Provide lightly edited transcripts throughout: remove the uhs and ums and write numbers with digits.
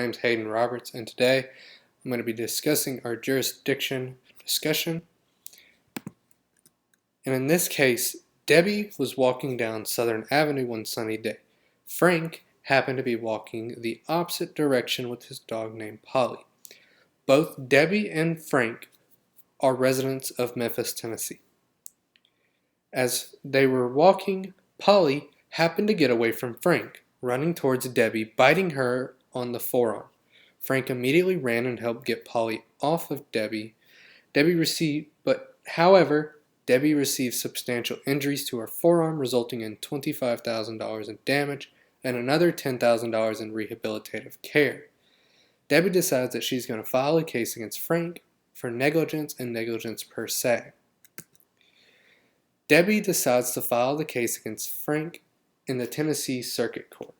My name is Hayden Roberts, and today I'm going to be discussing our jurisdiction discussion. And in this case, Debbie was walking down Southern Avenue one sunny day. Frank happened to be walking the opposite direction with his dog named Polly. Both Debbie and Frank are residents of Memphis, Tennessee. As they were walking, Polly happened to get away from Frank, running towards Debbie, biting her on the forearm. Frank immediately ran and helped get Polly off of Debbie. However, Debbie received substantial injuries to her forearm, resulting in $25,000 in damage and another $10,000 in rehabilitative care. Debbie decides that she's going to file a case against Frank for negligence and negligence per se. Debbie decides to file the case against Frank in the Tennessee Circuit Court,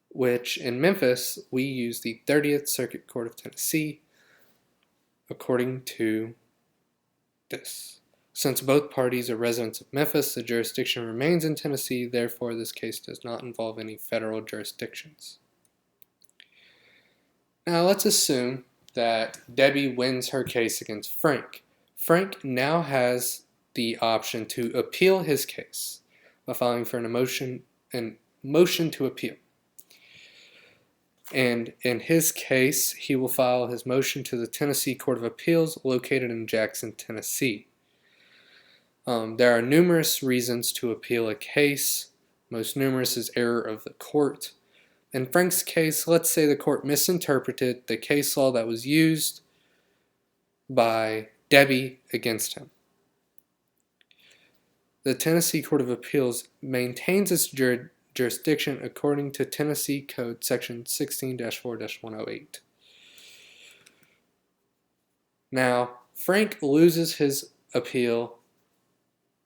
which in Memphis we use the 30th Circuit Court of Tennessee according to this. Since both parties are residents of Memphis, the jurisdiction remains in Tennessee, therefore this case does not involve any federal jurisdictions. Now let's assume that Debbie wins her case against Frank. Frank now has the option to appeal his case by filing for a motion to appeal. And in his case, he will file his motion to the Tennessee Court of Appeals located in Jackson, Tennessee. There are numerous reasons to appeal a case. Most numerous is error of the court. In Frank's case, let's say the court misinterpreted the case law that was used by Debbie against him. The Tennessee Court of Appeals maintains its jurisdiction according to Tennessee Code Section 16-4-108. Now, Frank loses his appeal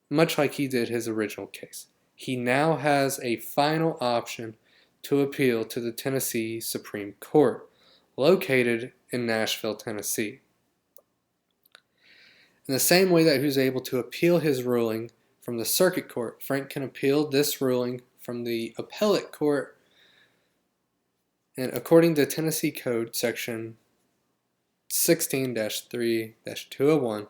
much like he did his original case. He now has a final option to appeal to the Tennessee Supreme Court, located in Nashville, Tennessee. In the same way that he was able to appeal his ruling from the circuit court, Frank can appeal this ruling from the appellate court, and according to Tennessee Code Section 16-3-201,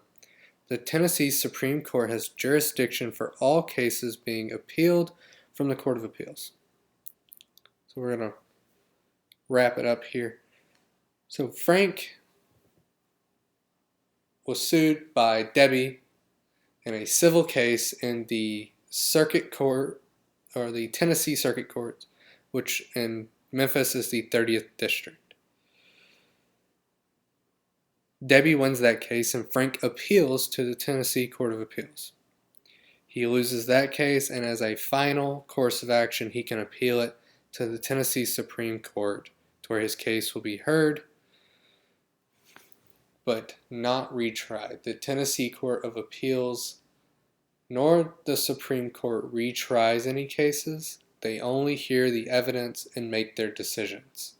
the Tennessee Supreme Court has jurisdiction for all cases being appealed from the Court of Appeals. So we're going to wrap it up here. So Frank was sued by Debbie in a civil case in the circuit court, or the Tennessee Circuit Court, which in Memphis is the 30th District. Debbie wins that case and Frank appeals to the Tennessee Court of Appeals. He loses that case, and as a final course of action, he can appeal it to the Tennessee Supreme Court, to where his case will be heard, but not retried. The Tennessee Court of Appeals nor the Supreme Court retries any cases. They only hear the evidence and make their decisions.